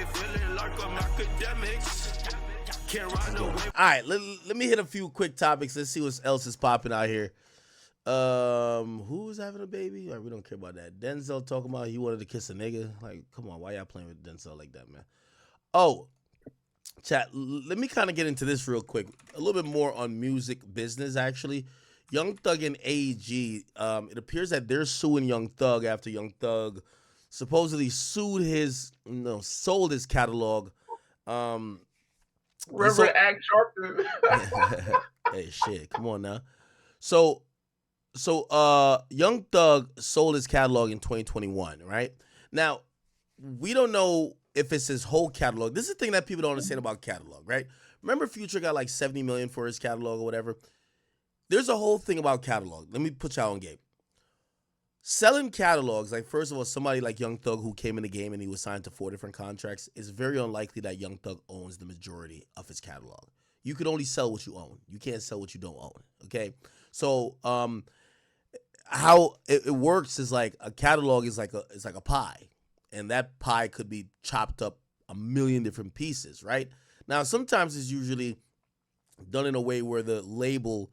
feeling like I'm academics. Can't ride no wave. All right, let me hit a few quick topics. Let's see what else is popping out here. Who's having a baby? Like, we don't care about that. Denzel talking about he wanted to kiss a nigga. Like, come on, why y'all playing with Denzel like that, man? Oh, chat. Let me kind of get into this real quick. A little bit more on music business, actually. Young Thug and AEG. It appears that they're suing Young Thug after Young Thug supposedly sold his catalog. Reverend Act Sharpton. Hey, shit, come on now. So Young Thug sold his catalog in 2021, right? Now, we don't know if it's his whole catalog. This is the thing that people don't understand about catalog, right? Remember Future got like 70 million for his catalog or whatever? There's a whole thing about catalog. Let me put y'all on game. Selling catalogs, like, first of all, somebody like Young Thug who came in the game and he was signed to 4 different contracts, it's very unlikely that Young Thug owns the majority of his catalog. You could only sell what you own. You can't sell what you don't own, okay? So, how it works is like a catalog is like a pie, and that pie could be chopped up a million different pieces, right? Now, sometimes it's usually done in a way where the label,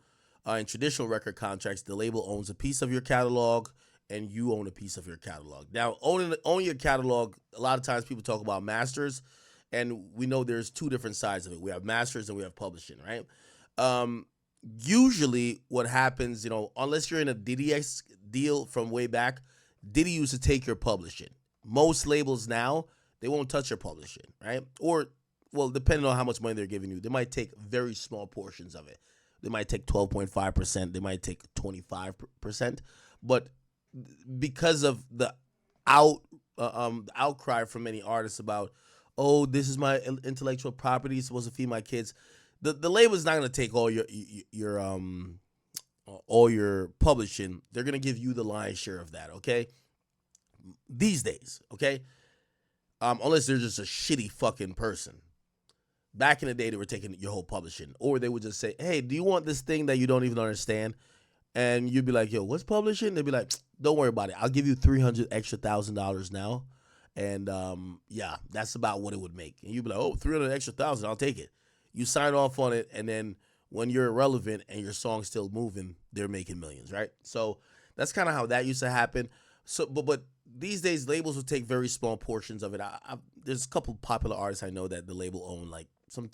in traditional record contracts, the label owns a piece of your catalog and you own a piece of your catalog. Now, owning your catalog, a lot of times people talk about masters, and we know there's 2 different sides of it. We have masters and we have publishing, right? Usually what happens, unless you're in a Diddy deal from way back, Diddy used to take your publishing. Most labels now, they won't touch your publishing, right? Or, well, depending on how much money they're giving you, they might take very small portions of it. They might take 12.5%. They might take 25%. But because of the outcry from many artists about, oh, this is my intellectual property, it's supposed to feed my kids, the label's not going to take all your publishing. They're going to give you the lion's share of that, okay? These days, okay? Unless they're just a shitty fucking person. Back in the day, they were taking your whole publishing. Or they would just say, hey, do you want this thing that you don't even understand? And you'd be like, yo, what's publishing? They'd be like, don't worry about it. I'll give you $300 extra $1,000 now. And yeah, that's about what it would make. And you'd be like, oh, $300 extra $1,000, I'll take it. You sign off on it, and then when you're irrelevant and your song's still moving, they're making millions, right? So that's kind of how that used to happen. So, but these days, labels will take very small portions of it. There's a couple popular artists I know that the label own, like some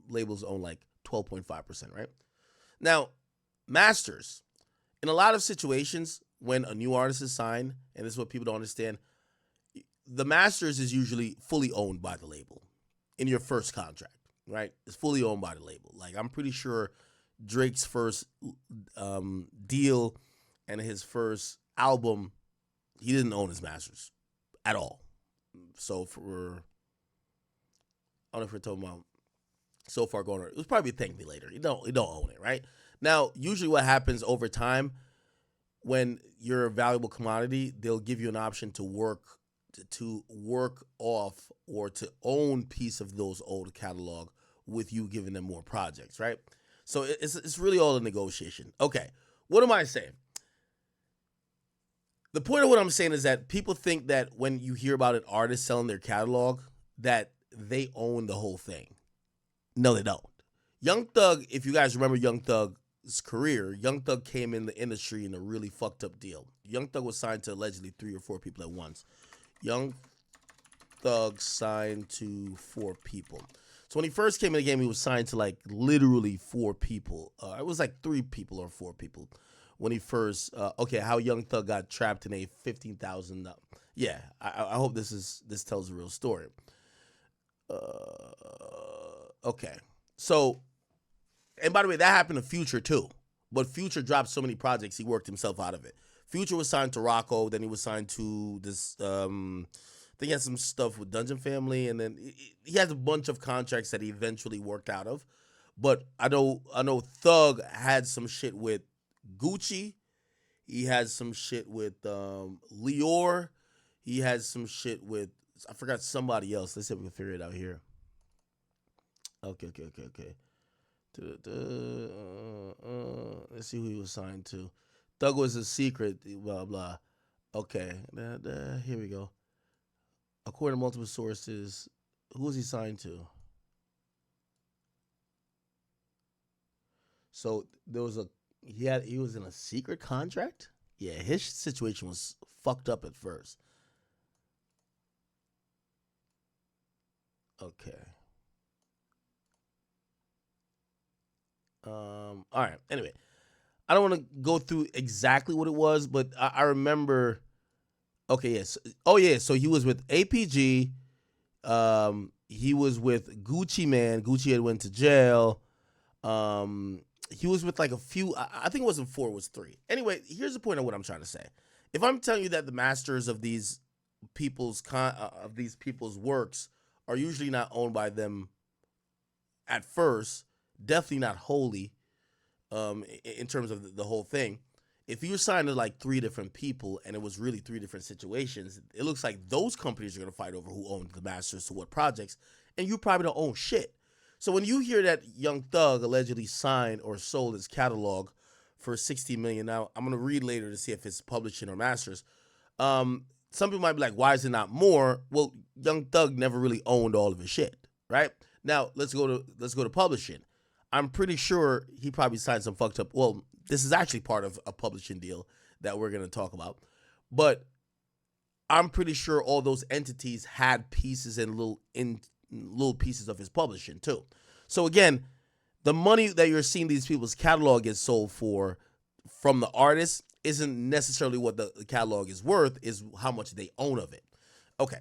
labels own like 12.5%, right? Now, masters, in a lot of situations, when a new artist is signed, and this is what people don't understand, the masters is usually fully owned by the label in your first contract, right? It's fully owned by the label. Like, I'm pretty sure Drake's first deal and his first album, he didn't own his masters at all. So I don't know if we're talking about So Far Gone, it was probably Thank Me Later. You don't own it, right? Now, usually what happens over time, when you're a valuable commodity, they'll give you an option to work off or to own piece of those old catalog with you giving them more projects, right? So it's really all a negotiation. Okay, what am I saying? The point of what I'm saying is that people think that when you hear about an artist selling their catalog, that they own the whole thing. No, they don't. Young Thug, if you guys remember Young Thug's career, Young Thug came in the industry in a really fucked up deal. Young Thug was signed to allegedly 3 or 4 people at once. Young Thug signed to 4 people. So when he first came in the game, he was signed to like literally 4 people. It was like 3 people or 4 people. When he first, how Young Thug got trapped in a $15,000. Yeah, I hope this tells a real story. Okay, so, and by the way, that happened to Future too. But Future dropped so many projects, he worked himself out of it. Future was signed to Rocco, then he was signed to this. I think he had some stuff with Dungeon Family, and then he has a bunch of contracts that he eventually worked out of. But I know Thug had some shit with Gucci. He has some shit with Lior. He has some shit with, I forgot somebody else. Let's see if we can figure it out here. Okay. Let's see who he was signed to. Thug was a secret, blah, blah. Okay, here we go. According to multiple sources, who was he signed to? So there was he was in a secret contract? Yeah, his situation was fucked up at first. Okay. All right. Anyway, I don't want to go through exactly what it was, but I remember. Okay, yes. Oh yeah. So he was with APG. He was with Gucci Man. Gucci had went to jail. He was with like a few. I think it wasn't four. It was three. Anyway, here's the point of what I'm trying to say. If I'm telling you that the masters of these people's works are usually not owned by them at first, definitely not wholly, in terms of the whole thing. If you were signed to like three different people and it was really three different situations, it looks like those companies are going to fight over who owns the masters to what projects, and you probably don't own shit. So when you hear that Young Thug allegedly signed or sold his catalog for $60 million, now I'm going to read later to see if it's publishing or masters. Some people might be like, why is it not more? Well, Young Thug never really owned all of his shit, right? Now let's go to publishing. I'm pretty sure he probably signed some fucked up. Well, this is actually part of a publishing deal that we're going to talk about, but I'm pretty sure all those entities had pieces and little pieces of his publishing too. So again, the money that you're seeing these people's catalog get sold for from the artist isn't necessarily what the catalog is worth, is how much they own of it. Okay.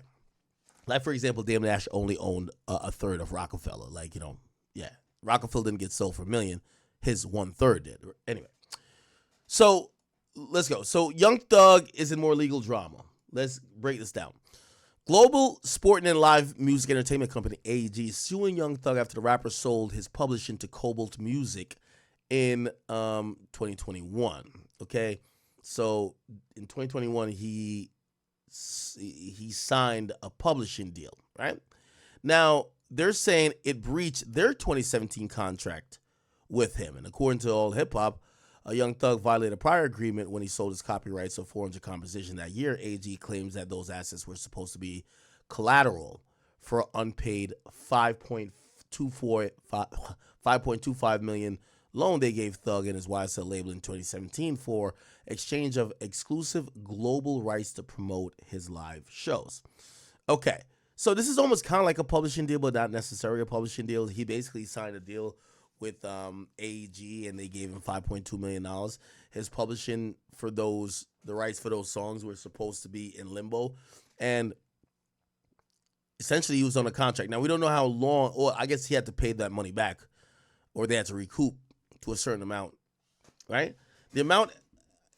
Like, for example, Dame Dash only owned a third of Rockefeller. Like, yeah. Rockefeller didn't get sold for $1 million. His 1/3 did. Anyway. So, let's go. So, Young Thug is in more legal drama. Let's break this down. Global Sporting and Live Music Entertainment Company, AEG, is suing Young Thug after the rapper sold his publishing to Cobalt Music in 2021. Okay? So, in 2021, he signed a publishing deal, right? Now, they're saying it breached their 2017 contract with him. And according to All Hip Hop, Young Thug violated a prior agreement when he sold his copyrights of 400 compositions that year. AG claims that those assets were supposed to be collateral for unpaid $5.25 million loan they gave Thug and his YSL label in 2017 for exchange of exclusive global rights to promote his live shows. Okay, so this is almost kind of like a publishing deal, but not necessarily a publishing deal. He basically signed a deal with AEG, and they gave him $5.2 million. His publishing for the rights for those songs were supposed to be in limbo, and essentially he was on a contract. Now, we don't know how long, or I guess he had to pay that money back, or they had to recoup to a certain amount, right? The amount,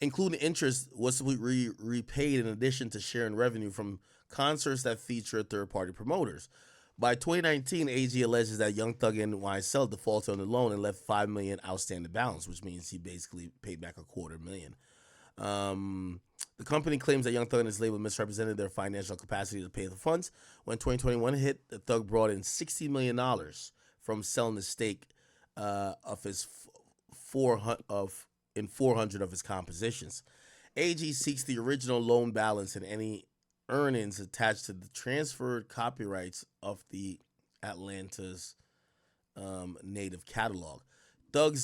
including interest, was to be repaid in addition to sharing revenue from concerts that feature third-party promoters. By 2019, AG alleges that Young Thug and YSL defaulted on the loan and left $5 million outstanding balance, which means he basically paid back $250,000. The company claims that Young Thug and his label misrepresented their financial capacity to pay the funds. When 2021 hit, the Thug brought in $60 million from selling the stake of his 400 of his compositions. AG seeks the original loan balance and any earnings attached to the transferred copyrights of the Atlanta's native catalog. Thug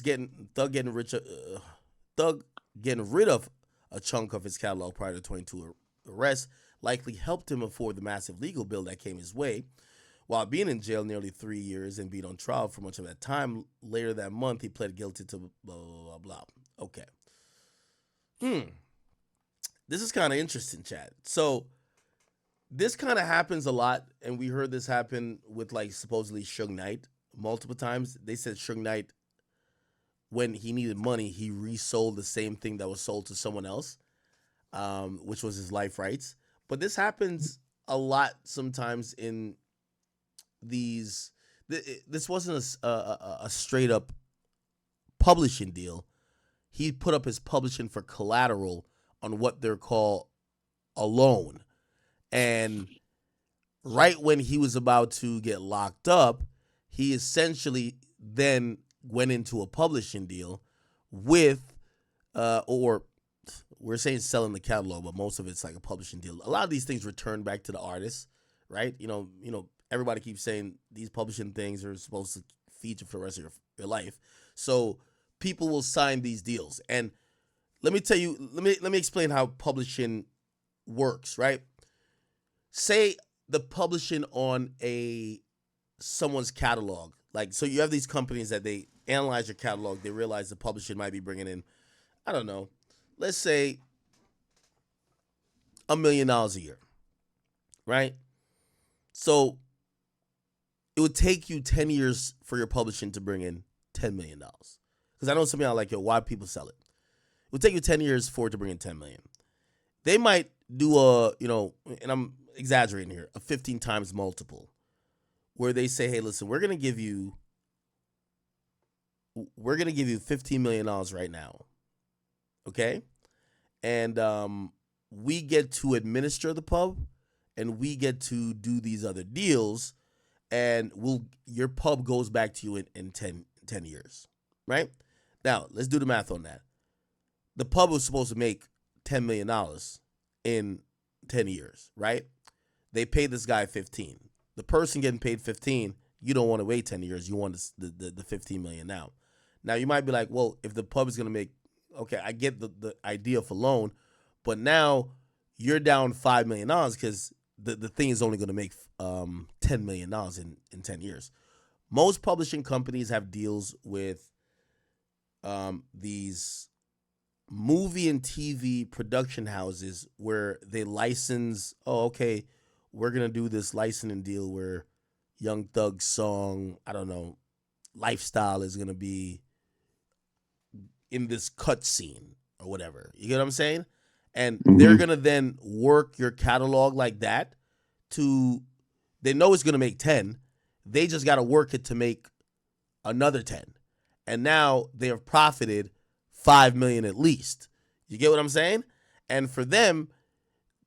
getting rid of a chunk of his catalog prior to 22 arrests likely helped him afford the massive legal bill that came his way. While being in jail nearly 3 years and being on trial for much of that time, later that month he pled guilty to blah, blah, blah, blah. Okay. This is kind of interesting, Chad. So this kind of happens a lot, and we heard this happen with, like, supposedly Suge Knight multiple times. They said Suge Knight, when he needed money, he resold the same thing that was sold to someone else, which was his life rights. But this happens a lot sometimes in these. This wasn't a straight up publishing deal. He put up his publishing for collateral on what they're called a loan. And right when he was about to get locked up, he essentially then went into a publishing deal with, or we're saying selling the catalog, but most of it's like a publishing deal. A lot of these things return back to the artist, right? Everybody keeps saying these publishing things are supposed to feed you for the rest of your life. So people will sign these deals. And let me tell you, let me explain how publishing works, right? Say the publishing on someone's catalog. Like, so you have these companies that they analyze your catalog, they realize the publishing might be bringing in, I don't know, let's say $1 million a year, right? So it would take you 10 years for your publishing to bring in $10 million. Because I know some of y'all like, yo, why people sell it? It would take you 10 years for it to bring in 10 million. They might do and I'm exaggerating here, a 15 times multiple where they say, hey, listen, we're going to give you $15 million right now. Okay? And we get to administer the pub and we get to do these other deals, and your pub goes back to you in 10 years. Right? Now, let's do the math on that. The pub was supposed to make $10 million in 10 years, right? They paid this guy 15. The person getting paid 15, you don't want to wait 10 years. You want the 15 million now. Now, you might be like, well, if the pub is going to make, okay, I get the idea for loan, but now you're down $5 million because the thing is only going to make $10 million in 10 years. Most publishing companies have deals with these movie and TV production houses where they license, we're going to do this licensing deal where Young Thug's song, I don't know, Lifestyle is going to be in this cut scene or whatever. You get what I'm saying? And they're going to then work your catalog like that they know it's going to make 10. They just got to work it to make another 10. And now they have profited $5 million at least. You get what I'm saying? And for them,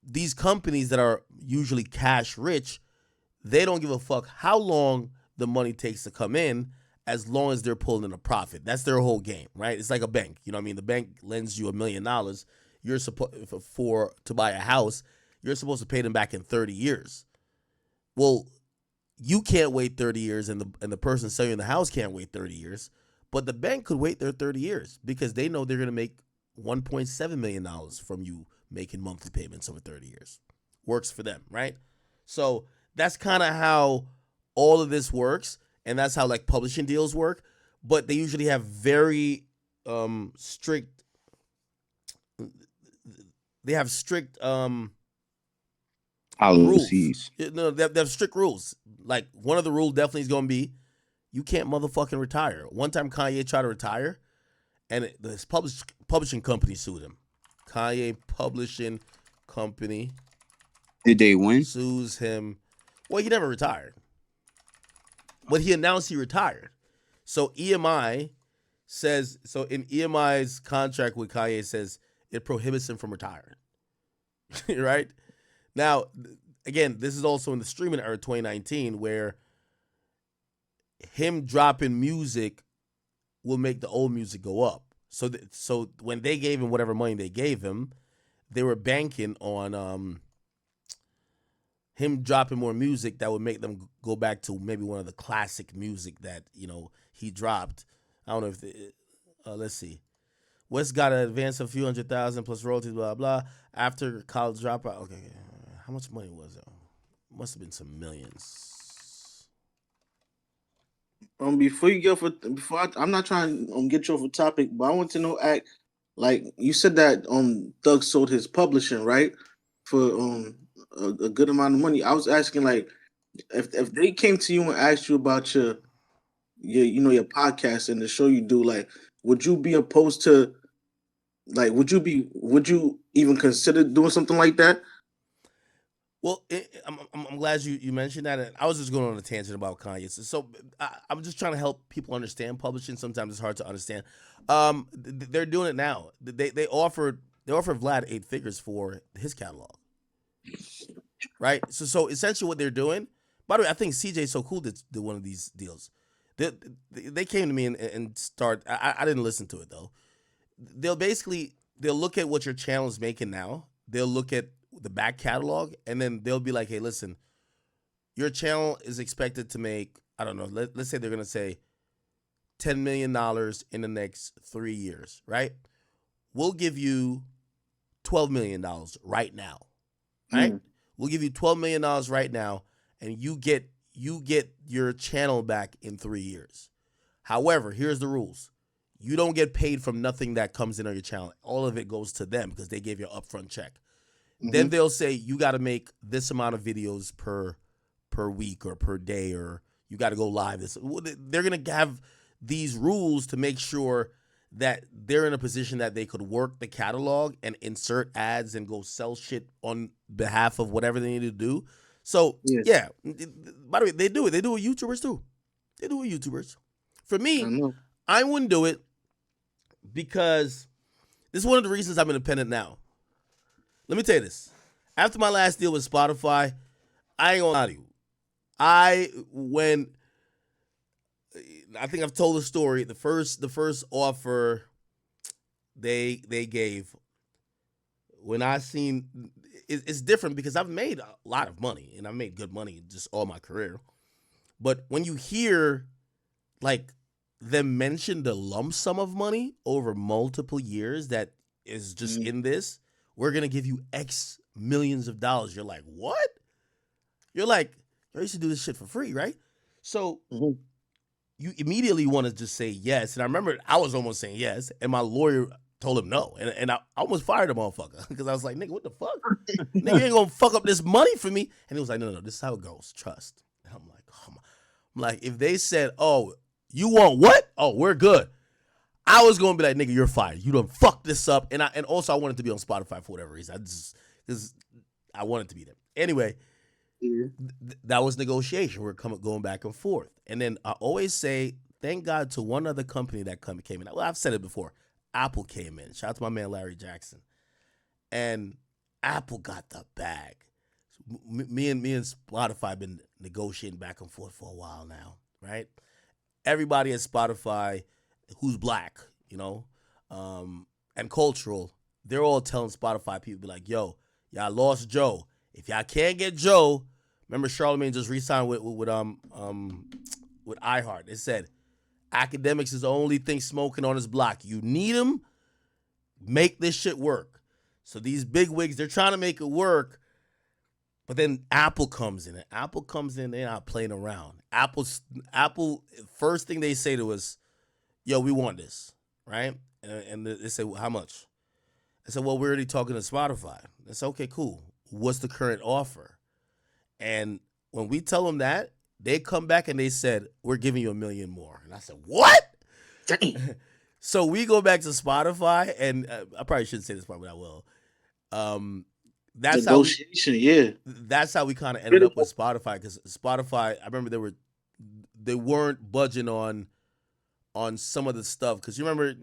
these companies that are usually cash rich, they don't give a fuck how long the money takes to come in, as long as they're pulling in a profit. That's their whole game, right? It's like a bank. You know what I mean? The bank lends you $1 million. You're supposed to buy a house. You're supposed to pay them back in 30 years. Well, you can't wait 30 years, and the person selling the house can't wait 30 years. But the bank could wait their 30 years because they know they're going to make $1.7 million from you making monthly payments over 30 years. Works for them, right? So that's kind of how all of this works, and that's how like publishing deals work. But they usually have very strict. They have strict policies. rules. No, they have strict rules. Like, one of the rules definitely is going to be, you can't motherfucking retire. One time Kanye tried to retire, and this publishing company sued him. Kanye Publishing Company. Did they win? Sues him. Well, he never retired. But he announced he retired. So EMI says, in EMI's contract with Kanye says it prohibits him from retiring. Right? Now, again, this is also in the streaming era 2019 where him dropping music will make the old music go up. So when they gave him whatever money they gave him, they were banking on him dropping more music that would make them go back to maybe one of the classic music that, he dropped. I don't know if let's see. West got an advance of a few $100,000 plus royalties, blah, blah. After college dropout, okay, how much money was it? Must have been some millions. Before you go I'm not trying to get you off a topic, but I want to know, like you said that Doug sold his publishing, right, for a good amount of money. I was asking, like, if they came to you and asked you about your podcast and the show you do, like, would you be opposed to, like, would you even consider doing something like that? Well, I'm glad you mentioned that. And I was just going on a tangent about Kanye. So I'm just trying to help people understand publishing. Sometimes it's hard to understand. They're doing it now. They offered Vlad 8 figures for his catalog, right? So essentially what they're doing. By the way, I think CJ So Cool did one of these deals. They came to me and start. I didn't listen to it though. They'll look at what your channel is making now. They'll look at the back catalog, and then they'll be like, hey, listen, your channel is expected to make, I don't know, let's say they're going to say $10 million in the next 3 years, right? We'll give you $12 million right now, right? We'll give you $12 million right now, and you get your channel back in 3 years. However, here's the rules. You don't get paid from nothing that comes in on your channel. All of it goes to them because they gave you an upfront check. Then they'll say you got to make this amount of videos per week or per day, or you got to go live. They're going to have these rules to make sure that they're in a position that they could work the catalog and insert ads and go sell shit on behalf of whatever they need to do. So, yeah. By the way, they do it. They do it with YouTubers too. They do it with YouTubers. For me, I wouldn't do it because this is one of the reasons I'm independent now. Let me tell you this. After my last deal with Spotify, I ain't gonna lie to you. I think I've told the story. The first offer they gave, when I seen it's different because I've made a lot of money and I've made good money just all my career. But when you hear like them mention the lump sum of money over multiple years that is just in this, we're gonna give you X millions of dollars. You're like, what? You're like, I used to do this shit for free, right? So you immediately want to just say yes. And I remember I was almost saying yes, and my lawyer told him no. And I almost fired the motherfucker because I was like, nigga, what the fuck? Nigga, you ain't gonna fuck up this money for me. And he was like, no, this is how it goes. Trust. And I'm like, oh my. I'm like, if they said, oh, you want what? Oh, we're good. I was gonna be like, nigga, you're fired. You done fucked this up. And also I wanted to be on Spotify for whatever reason. I wanted to be there. Anyway, that was negotiation. We're going back and forth. And then I always say, thank God to one other company that came in. Well, I've said it before. Apple came in. Shout out to my man Larry Jackson. And Apple got the bag. Me and Spotify have been negotiating back and forth for a while now, right? Everybody at Spotify who's black, and cultural, they're all telling Spotify people, be like, yo, y'all lost Joe. If y'all can't get Joe, remember Charlamagne just re-signed with iHeart. It said, Akademiks is the only thing smoking on his block. You need him, make this shit work. So these big wigs, they're trying to make it work, but then Apple comes in. And Apple comes in, they're not playing around. Apple, first thing they say to us, yo, we want this, right? And they say, well, how much? I said, well, we're already talking to Spotify. I said, okay, cool. What's the current offer? And when we tell them that, they come back and they said, we're giving you $1 million more. And I said, what? Dang. So we go back to Spotify, and I probably shouldn't say this part, but I will. That's negotiation, that's how we kind of ended up with Spotify, because Spotify, I remember they weren't budging on some of the stuff, because you remember,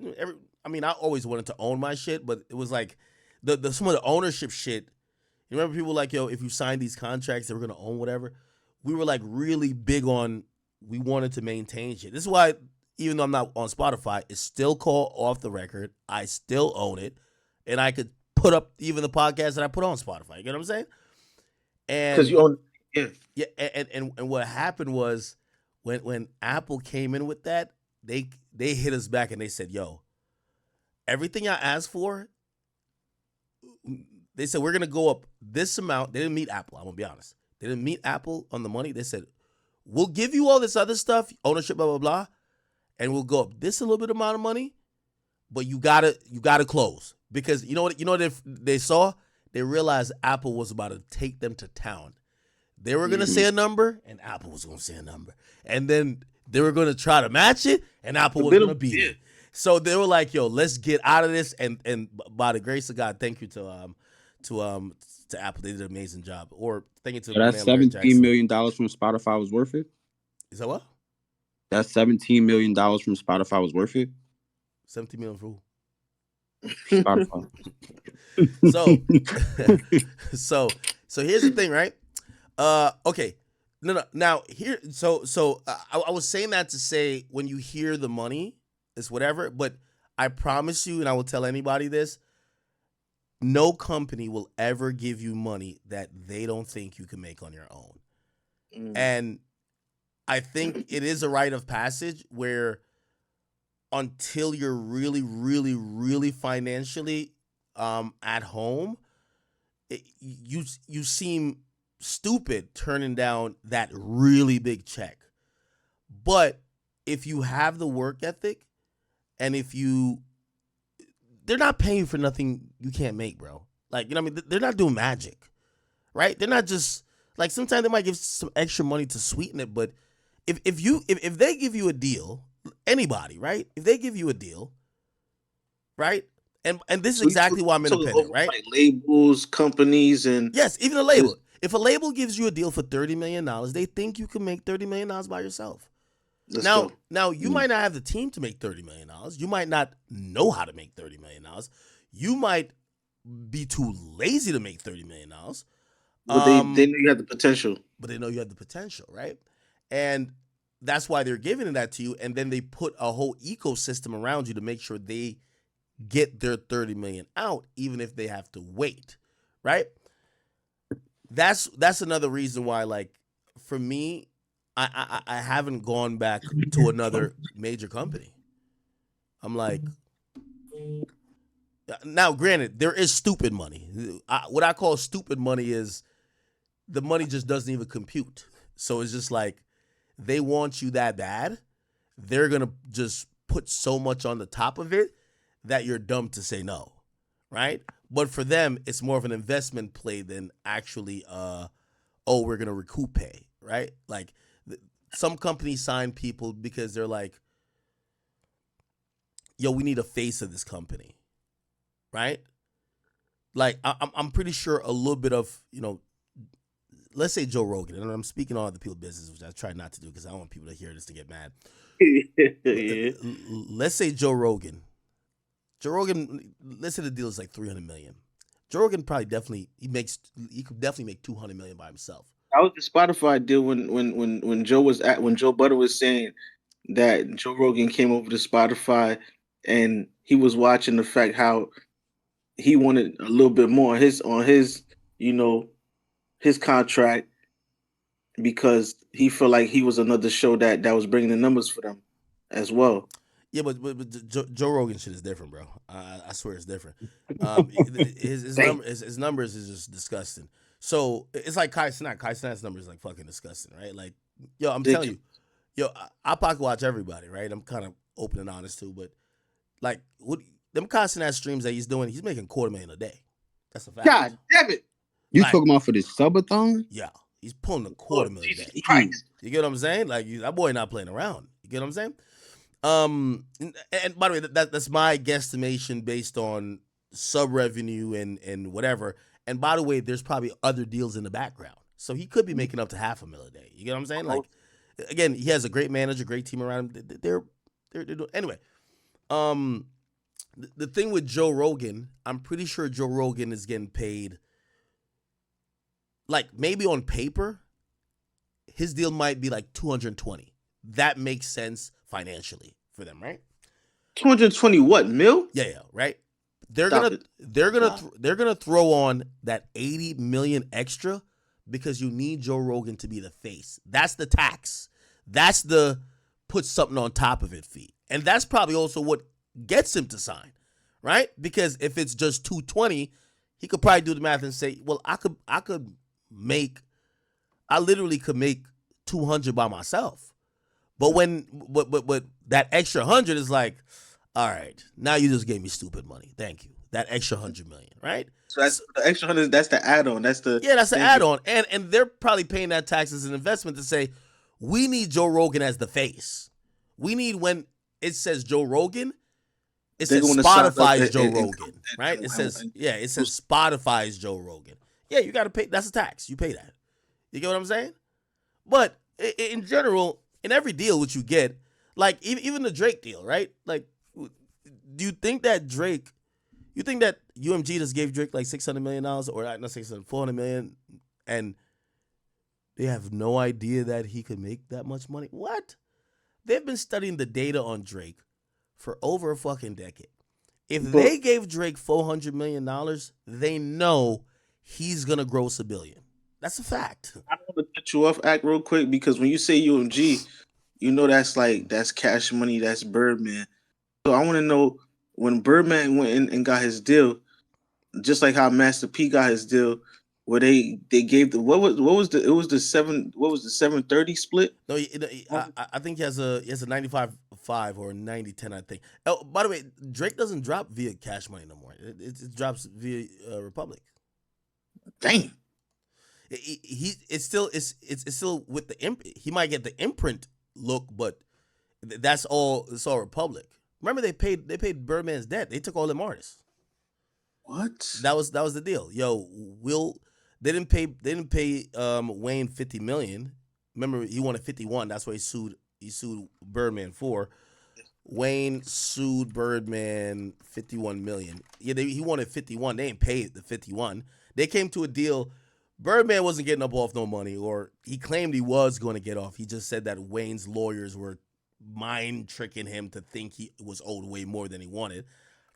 I always wanted to own my shit, but it was like the some of the ownership shit. You remember people like, yo, if you sign these contracts, they were gonna own whatever. We were like really big on, we wanted to maintain shit. This is why, even though I'm not on Spotify, it's still called Off the Record. I still own it, and I could put up even the podcast that I put on Spotify. You get what I'm saying? And because you own, yeah. And what happened was when Apple came in with that, they hit us back and they said, yo, everything I asked for, they said, we're going to go up this amount. They didn't meet Apple. I'm going to be honest. They didn't meet Apple on the money. They said, we'll give you all this other stuff, ownership, blah, blah, blah, and we'll go up this a little bit amount of money, but you gotta close. Because you know what they saw? They realized Apple was about to take them to town. They were going to say a number, and Apple was going to say a number. And then they were going to try to match it, and Apple was going to beat it. So they were like, yo, let's get out of this. And by the grace of God, thank you to Apple. They did an amazing job. Or thank you to that $17 million from Spotify was worth it? Is that what? That $17 million from Spotify was worth it? 17 million for who? Spotify. So here's the thing, right? Okay. No. Now here, I was saying that to say, when you hear the money, it's whatever. But I promise you, and I will tell anybody this: no company will ever give you money that they don't think you can make on your own. And I think it is a rite of passage where until you're really, really, really financially at home, you seem stupid turning down that really big check. But if you have the work ethic, and they're not paying you for nothing you can't make, bro. Like, you know what I mean? They're not doing magic, right? They're not just, like, sometimes they might give some extra money to sweeten it, but if they give you a deal, anybody, right? If they give you a deal, right? And this is exactly why I'm independent, right? Like labels, companies, and yes, even a label. If a label gives you a deal for $30 million, they think you can make $30 million by yourself. Now you might not have the team to make $30 million. You might not know how to make $30 million. You might be too lazy to make $30 million. But they know you have the potential. But they know you have the potential, right? And that's why they're giving that to you. And then they put a whole ecosystem around you to make sure they get their 30 million out, even if they have to wait, right? That's another reason why, like, for me, I haven't gone back to another major company. I'm like, now granted, there is stupid money. What I call stupid money is the money just doesn't even compute. So it's just like, they want you that bad, they're going to just put so much on the top of it that you're dumb to say no, right? But for them, it's more of an investment play than actually, we're going to recoup pay, right? Like, some companies sign people because they're like, yo, we need a face of this company, right? Like, I'm pretty sure a little bit of, let's say Joe Rogan, and I'm speaking on other people's business, which I try not to do because I don't want people to hear this to get mad. Yeah. Let's say Joe Rogan, let's say the deal is like $300 million. Joe Rogan probably he could definitely make $200 million by himself. That was the Spotify deal when Joe Butter was saying that Joe Rogan came over to Spotify and he was watching the fact how he wanted a little bit more on his contract because he felt like he was another show that was bringing the numbers for them as well. Yeah, but Joe Rogan shit is different, bro. I swear it's different. His numbers is just disgusting. So it's like Kai Cenat. Kai Cenat's numbers is like fucking disgusting, right? Like, yo, I'm telling you, I pocket watch everybody, right? I'm kind of open and honest too, but like, them Kai Cenat streams that he's doing, he's making $250,000 a day. That's a fact. God damn it! You talking about for this subathon? Yeah, he's pulling $250,000 a day. Christ. You get what I'm saying? Like, that boy not playing around. You get what I'm saying? And by the way, that's my guesstimation based on sub revenue and whatever. And by the way, there's probably other deals in the background, so he could be making up to $500,000 a day. You get what I'm saying? Like, again, he has a great manager, great team around him. They're doing anyway. The thing with Joe Rogan, I'm pretty sure Joe Rogan is getting paid. Like, maybe on paper, his deal might be like 220. That makes sense financially for them, right? 220 what mil? Yeah, right. They're gonna throw on that 80 million extra because you need Joe Rogan to be the face. That's the tax. That's the put something on top of it fee, and that's probably also what gets him to sign, right? Because if it's just 220, he could probably do the math and say, well, I literally could make 200 by myself. But but that extra 100 is like, all right, now you just gave me stupid money. Thank you. That extra 100 million, right? So that's the extra 100. That's the add-on. That's the add-on, and they're probably paying that tax as an investment to say, we need Joe Rogan as the face. We need, when it says Joe Rogan, it says Spotify's Joe Rogan, right? It says Spotify's Joe Rogan. Yeah, you got to pay. That's a tax. You pay that. You get what I'm saying? But in general, in every deal which you get, like even the Drake deal, right? Like, do you think that UMG just gave Drake like $600 million, or not $400 million, and they have no idea that he could make that much money? What? They've been studying the data on Drake for over a fucking decade. If they gave Drake $400 million, they know he's gonna gross $1 billion. That's a fact. I don't want to cut you off, act real quick, because when you say UMG, you know that's Cash Money, that's Birdman. So I want to know when Birdman went in and got his deal, just like how Master P got his deal, where they gave the what was the it was the 730 split. No, I think he has a 95-5 or 90-10, I think. Oh, by the way, Drake doesn't drop via Cash Money no more. It drops via Republic. Dang. It's still with the he might get the imprint look, but that's all. It's all Republic. Remember they paid Birdman's debt. They took all them artists. What? That was the deal. Yo, they didn't pay Wayne 50 million. Remember he wanted 51. That's why he sued Birdman for. Wayne sued Birdman 51 million. Yeah, he wanted 51. They ain't paid the 51. They came to a deal. Birdman wasn't getting up off no money, or he claimed he was going to get off. He just said that Wayne's lawyers were mind tricking him to think he was owed way more than he wanted.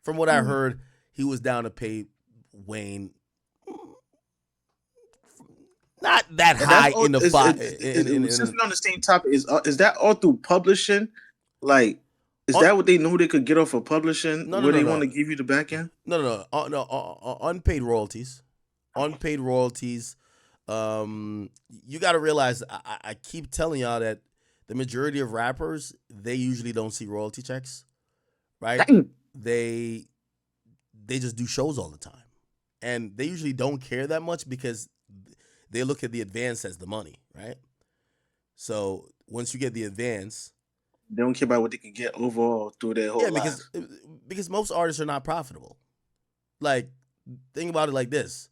From what I heard, he was down to pay Wayne not that high in the five. Since we're on the same topic, is that all through publishing? Like, is that what they know they could get off of publishing? No, where they want to give you the back end? No. Unpaid royalties. Unpaid royalties. You got to realize, I keep telling y'all that the majority of rappers, they usually don't see royalty checks, right? Dang. They just do shows all the time, and they usually don't care that much because they look at the advance as the money, right? So once you get the advance, they don't care about what they can get overall through their whole life. because most artists are not profitable. Like, think about it like this.